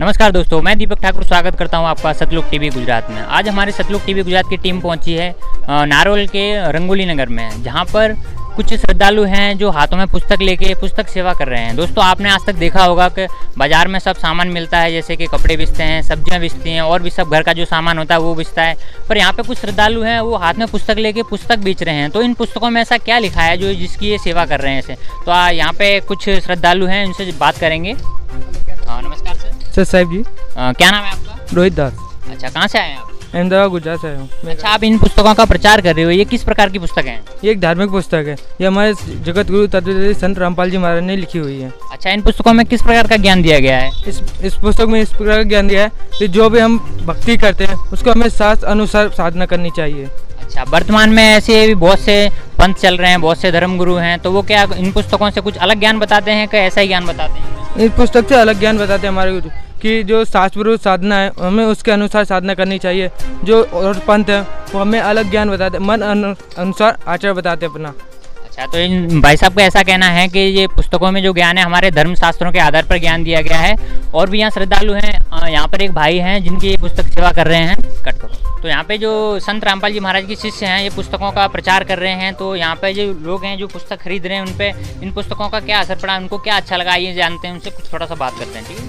नमस्कार दोस्तों, मैं दीपक ठाकुर स्वागत करता हूं आपका सतलुक टीवी गुजरात में। आज हमारे सतलुक टीवी गुजरात की टीम पहुंची है नारोल के रंगोली नगर में, जहां पर कुछ श्रद्धालु हैं जो हाथों में पुस्तक लेके पुस्तक सेवा कर रहे हैं। दोस्तों, आपने आज तक देखा होगा कि बाज़ार में सब सामान मिलता है, जैसे कि कपड़े बिकते हैं, सब्जियां बिकती हैं और भी सब घर का जो सामान होता है वो बिकता है। पर यहाँ पे कुछ श्रद्धालु हैं वो हाथ में पुस्तक लेके पुस्तक बेच रहे हैं। तो इन पुस्तकों में ऐसा क्या लिखा है जो जिसकी ये सेवा कर रहे हैं इसे? तो यहाँ पे कुछ श्रद्धालु हैं, उनसे बात करेंगे। नमस्कार सर। साहिब जी। क्या नाम है आपका? रोहित दास। अच्छा, कहाँ से आए हैं आप? अहमदाबाद गुजरात से आया हूँ। अच्छा, आप इन पुस्तकों का प्रचार कर रहे हो, ये किस प्रकार की पुस्तक हैं? ये एक धार्मिक पुस्तक है। ये हमारे जगत गुरु तत्वदर्शी संत रामपाल जी महाराज ने लिखी हुई है। अच्छा, इन पुस्तकों में किस प्रकार का ज्ञान दिया गया है? इस पुस्तक में इस प्रकार का ज्ञान दिया है कि जो भी हम भक्ति करते हैं उसको हमें शास्त्र अनुसार साधना करनी चाहिए। अच्छा, वर्तमान में ऐसे भी बहुत से पंथ चल रहे हैं, बहुत से धर्मगुरु हैं, तो वो क्या इन पुस्तकों से कुछ अलग ज्ञान बताते हैं कि ऐसा ही ज्ञान बताते हैं? इस पुस्तक से अलग ज्ञान बताते हैं हमारे गुरु कि जो शास्त्र साधना है हमें उसके अनुसार साधना करनी चाहिए। जो और पंथ है वो हमें अलग ज्ञान बताते हैं, मन अनुसार आचरण बताते हैं अपना। अच्छा, तो इन भाई साहब का ऐसा कहना है कि ये पुस्तकों में जो ज्ञान है हमारे धर्म शास्त्रों के आधार पर ज्ञान दिया गया है। और भी यहाँ श्रद्धालु हैं, यहाँ पर एक भाई हैं जिनकी ये पुस्तक सेवा कर रहे हैं। कट करो। तो यहाँ पे जो संत रामपाल जी महाराज के शिष्य हैं ये पुस्तकों का प्रचार कर रहे हैं। तो यहाँ पे जो लोग हैं जो पुस्तक खरीद रहे हैं उन पे इन पुस्तकों का क्या असर पड़ा, उनको क्या अच्छा लगा, ये जानते हैं उनसे कुछ थोड़ा सा बात करते हैं। ठीक है,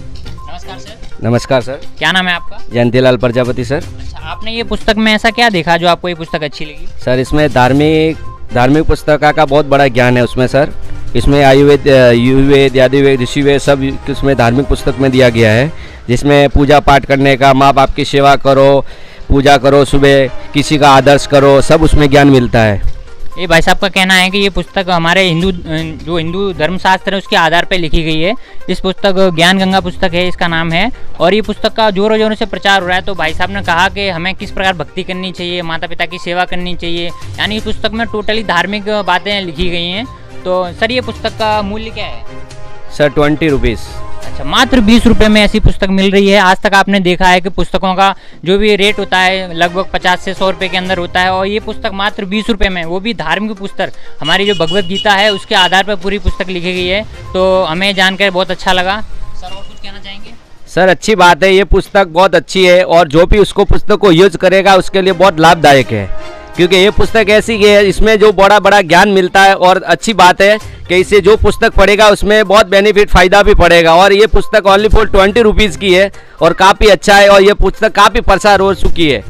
नमस्कार सर। नमस्कार सर। क्या नाम है आपका? जयंतीलाल प्रजापति सर। अच्छा, आपने ये पुस्तक में ऐसा क्या देखा जो आपको ये पुस्तक अच्छी लगी? सर, इसमें धार्मिक पुस्तक का बहुत बड़ा ज्ञान है उसमें सर। इसमें आयुर्वेद, युर्वेद, आदिवेद, ऋषिवेद सब इसमें धार्मिक पुस्तक में दिया गया है, जिसमें पूजा पाठ करने का, माँ बाप की सेवा करो, पूजा करो, सुबह किसी का आदर्श करो, सब उसमें ज्ञान मिलता है। ये भाई साहब का कहना है कि ये पुस्तक हमारे हिंदू धर्मशास्त्र है उसके आधार पर लिखी गई है। इस पुस्तक ज्ञान गंगा पुस्तक है, इसका नाम है। और ये पुस्तक का जोरों जोरों से प्रचार हो रहा है। तो भाई साहब ने कहा कि हमें किस प्रकार भक्ति करनी चाहिए, माता पिता की सेवा करनी चाहिए, यानी इस पुस्तक में टोटली धार्मिक बातें लिखी गई हैं। तो सर, ये पुस्तक का मूल्य क्या है? Sir 20 rupees. अच्छा, मात्र 20 रुपये में ऐसी पुस्तक मिल रही है। आज तक आपने देखा है कि पुस्तकों का जो भी रेट होता है लगभग 50 से 100 रुपये के अंदर होता है, और ये पुस्तक मात्र 20 रुपये में, वो भी धार्मिक पुस्तक, हमारी जो भगवत गीता है उसके आधार पर पूरी पुस्तक लिखी गई है। तो हमें जानकर बहुत अच्छा लगा। सर, और कुछ कहना चाहेंगे? सर, अच्छी बात है, ये पुस्तक बहुत अच्छी है और जो भी उसको पुस्तक को यूज करेगा उसके लिए बहुत लाभदायक है, क्योंकि ये पुस्तक ऐसी है इसमें जो बड़ा बड़ा ज्ञान मिलता है। और अच्छी बात है कि इसे जो पुस्तक पढ़ेगा उसमें बहुत बेनिफिट, फ़ायदा भी पड़ेगा। और ये पुस्तक ओनली फॉर 20 रुपीज़ की है और काफ़ी अच्छा है, और ये पुस्तक काफ़ी प्रसार हो चुकी है।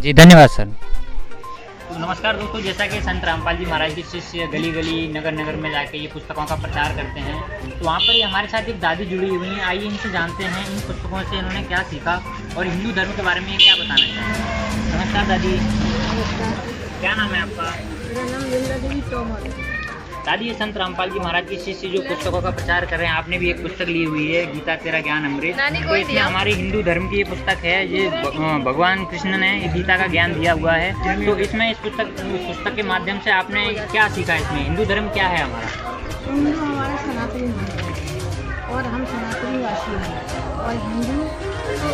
जी, धन्यवाद सर। तो नमस्कार दोस्तों, जैसा कि संत रामपाल जी महाराज के शिष्य गली गली नगर नगर में जाके ये पुस्तकों का प्रचार करते हैं, तो वहाँ पर हमारे साथ एक दादी जुड़ी हुई हैं। आइए इनसे जानते हैं इन पुस्तकों से इन्होंने क्या सीखा और हिंदू धर्म के बारे में क्या बताना चाहेंगे। नमस्कार दादी। क्या नाम है आपका? मेरा नाम लिंदा देवी तोमर। दादी, ये संत रामपाल जी महाराज के शिष्य जो पुस्तकों का प्रचार कर रहे हैं, आपने भी एक पुस्तक ली हुई है, गीता तेरा ज्ञान अमृत। तो इसमें हमारी हिंदू धर्म की ये पुस्तक है, ये भगवान कृष्ण ने गीता का ज्ञान दिया हुआ है। तो इसमें इस पुस्तक के माध्यम से आपने क्या सीखा? इसमें हिंदू धर्म क्या है हमारा? हिंदू हमारा सनातनी धर्म है और हम सनातनी वासी हैं। और हिंदू तो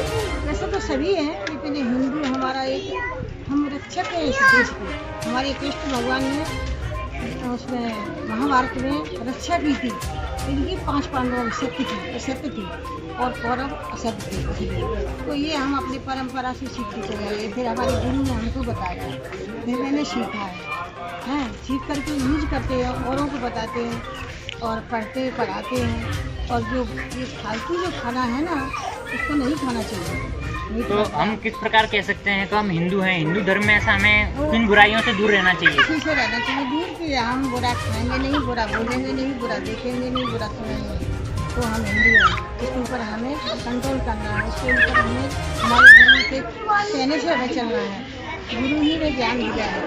वैसे तो सभी हैं, लेकिन हिंदू हमारा एक, हम रक्षक हैं इस देश के। हमारे कृष्ण भगवान ने उसमें महाभारत में रक्षा की थी। इनकी 5 पांडवों सत्य थी और कौरव असत्य थी। तो ये हम अपनी परंपरा से सीखते चले गए। फिर हमारे गुरु ने हमको बताया, फिर मैंने सीखा है, सीख करके यूज करते हैं, औरों को बताते हैं और पढ़ाते हैं। और जो ये फालतू जो खाना है ना, उसको नहीं खाना चाहिए। तो हम किस प्रकार कह सकते हैं कि हम हिंदू हैं? हिंदू धर्म में ऐसा हमें इन बुराइयों से दूर रहना चाहिए। इसी से रहना चाहिए दूर, कि हम बुरा खाएंगे नहीं, बुरा बोलेंगे नहीं, बुरा देखेंगे नहीं, बुरा सुनेंगे नहीं। तो हम हिंदू हैं, इसके ऊपर हमें कंट्रोल करना है। इसके ऊपर हमें हमारे गुरु के कहने से हमें चलना है। गुरु ही ने ज्ञान दिया है,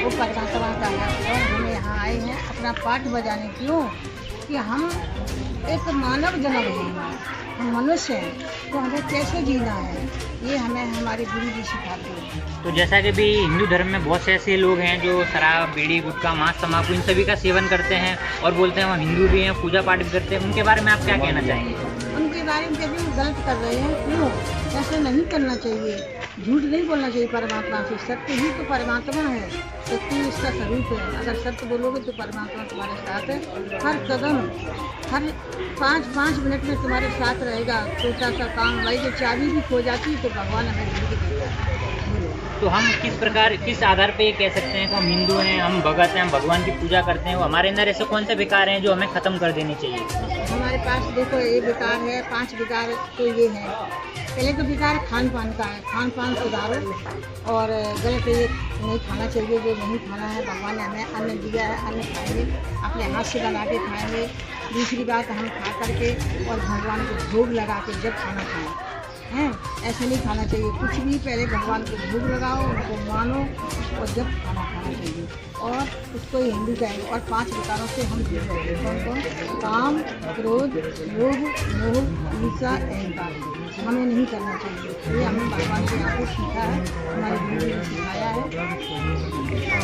वो परमात्मा का है। और हमें यहाँ आए हैं अपना पाठ बजाने, क्यों कि हम एक मानव जन्म हैं, हम मनुष्य हैं, तो हमें कैसे जीना है ये हमें हमारे गुरु जी सिखाते हैं। तो जैसा कि भी हिंदू धर्म में बहुत से ऐसे लोग हैं जो शराब, बीड़ी, गुटखा, मांस, तम्बाकू इन सभी का सेवन करते हैं और बोलते हैं हम हिंदू भी हैं, पूजा पाठ भी करते हैं, उनके बारे में आप क्या कहना चाहेंगे? उनके के बारे में कहते हैं गलत कर रहे हैं, क्यों? ऐसा नहीं करना चाहिए, झूठ नहीं बोलना चाहिए परमात्मा से। सत्य ही तो परमात्मा है, सत्य ही इसका स्वरूप है। अगर सत्य बोलोगे तो परमात्मा तुम्हारे साथ है, हर कदम, हर 5-5 मिनट में तुम्हारे साथ रहेगा। छोटा सा काम, भाई जो चाबी भी खो जाती है तो भगवान हमें ढूंढ के देता है। तो हम किस आधार पे ये कह सकते हैं कि हम हिंदू हैं, हम भगत हैं, हम भगवान की पूजा करते हैं? वो हमारे अंदर ऐसे कौन से विकार हैं जो हमें ख़त्म कर देने चाहिए? हमारे पास देखो ये विकार है, 5 विकार तो ये है। पहले तो विकार खान पान का है, खान पान सुधारो और गलत ये नहीं खाना चाहिए जो नहीं खाना है। भगवान ने हमें अन्न दिया है, अन्न खाएंगे, अपने हाथ से बना के खाएंगे। दूसरी बात, हम खा करके और भगवान को भोग लगा के जब खाना खाएं हैं, ऐसे नहीं खाना चाहिए कुछ भी। पहले भगवान को भोग लगाओ, उनको मानो और जब खाना खाना चाहिए, और उसको ही हिंदू कहेंगे। और 5 विकारों से हम दूर रहेंगे। कौन? काम, क्रोध, लोभ, मोह, ईर्ष्या, अहंकार। हमें नहीं करना चाहिए। ये हमें भगवान से यहाँ पे सीखा है, हमारे गुरु ने सिखाया है।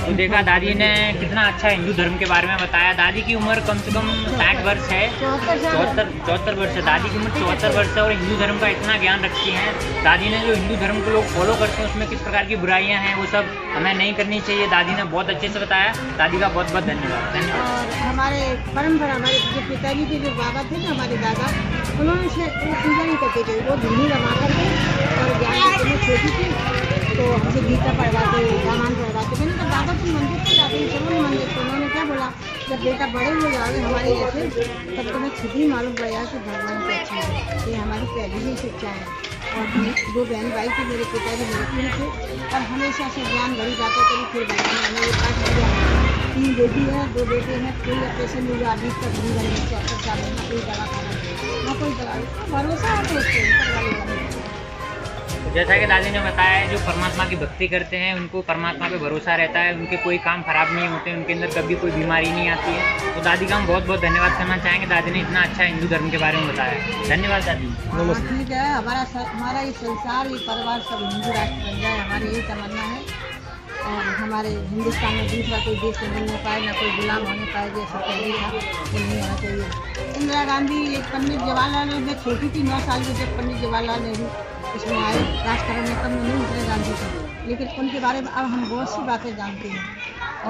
तो देखा दादी ने कितना अच्छा हिंदू धर्म के बारे में बताया। दादी की उम्र कम से कम 60 वर्ष है, 74 वर्ष है। दादी की उम्र 74 वर्ष है और हिंदू धर्म का इतना ज्ञान रखती हैं। दादी ने जो हिंदू धर्म को लोग फॉलो करते हैं उसमें किस प्रकार की बुराइयां हैं वो सब हमें नहीं करनी चाहिए। दादी ने बहुत अच्छे से बताया। दादी का बहुत बहुत धन्यवाद। और हमारे परंपरा, हमारे जो पिताजी के जो बाबा थे ना, हमारे दादा, उन्होंने से पूजा नहीं करते थे। वो धुनी लगा करके और ज्ञान में छोटी थी तो हमसे गीता पढ़वाते, रामायण पढ़वाते। मैंने कहा बाबा तुम मंदिर पे जाते हैं, चलो मंदिर। तो उन्होंने क्या बोला, जब बेटा बड़े हो जाओगे हमारे ऐसे, तब तुम्हें खुद ही मालूम पड़ जाए कि भगवान की अच्छी है। ये हमारी पहली ही शिक्षा है। और हम 2 बहन भाई थे, मेरे पिताजी लड़की थे और हमेशा से ज्ञान बढ़ी जाता। कभी फिर भगवान ने हमें ये पाठ दिया। 3 बेटी हैं, 2 बेटे हैं। कोई ऑपरेशन हुआ अभी तक नहीं बने, 74 साल में कोई दवा खाना ना कोई दवा, भरोसा है तो उसको। जैसा कि दादी ने बताया, जो परमात्मा की भक्ति करते हैं उनको परमात्मा पे भरोसा रहता है, उनके कोई काम खराब नहीं होते, उनके अंदर कभी कोई बीमारी नहीं आती है। तो दादी का हम बहुत बहुत धन्यवाद करना चाहेंगे। दादी ने इतना अच्छा हिंदू धर्म के बारे में बताया। धन्यवाद दादी। ठीक है, हमारा ये संसार, ये परिवार सब हिंदू राष्ट्र बन जाए, हमारी यही तमन्ना है। और हमारे हिंदुस्तान में दूसरा कोई देश नहीं होने पाए, ना कोई गुलाम होने पाए। जैसा पहले था वो नहीं होना चाहिए। इंदिरा गांधी, एक पंडित जवाहरलाल नेहरू, मैं छोटी थी 9 साल की जब पंडित जवाहरलाल नेहरू इसमें आए राजकारण में, तब नहीं इंदिरा गांधी थे। लेकिन उनके बारे में अब हम बहुत सी बातें जानते हैं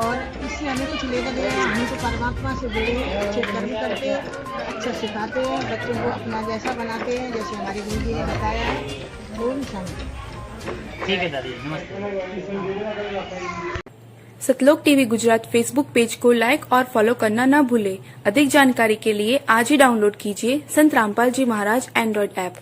और इससे हमें कुछ लेना देना। हम तो परमात्मा से जुड़े हैं, अच्छे कर्म करते हैं, अच्छा सिखाते हैं, बच्चों को अपना जैसा बनाते हैं जैसे हमारी गुरु जी ने बताया है। वो भी शांति। ठीक है दादी, नमस्ते। सतलोक टीवी गुजरात फेसबुक पेज को लाइक और फॉलो करना न भूलें। अधिक जानकारी के लिए आज ही डाउनलोड कीजिए संत रामपाल जी महाराज एंड्रॉइड ऐप।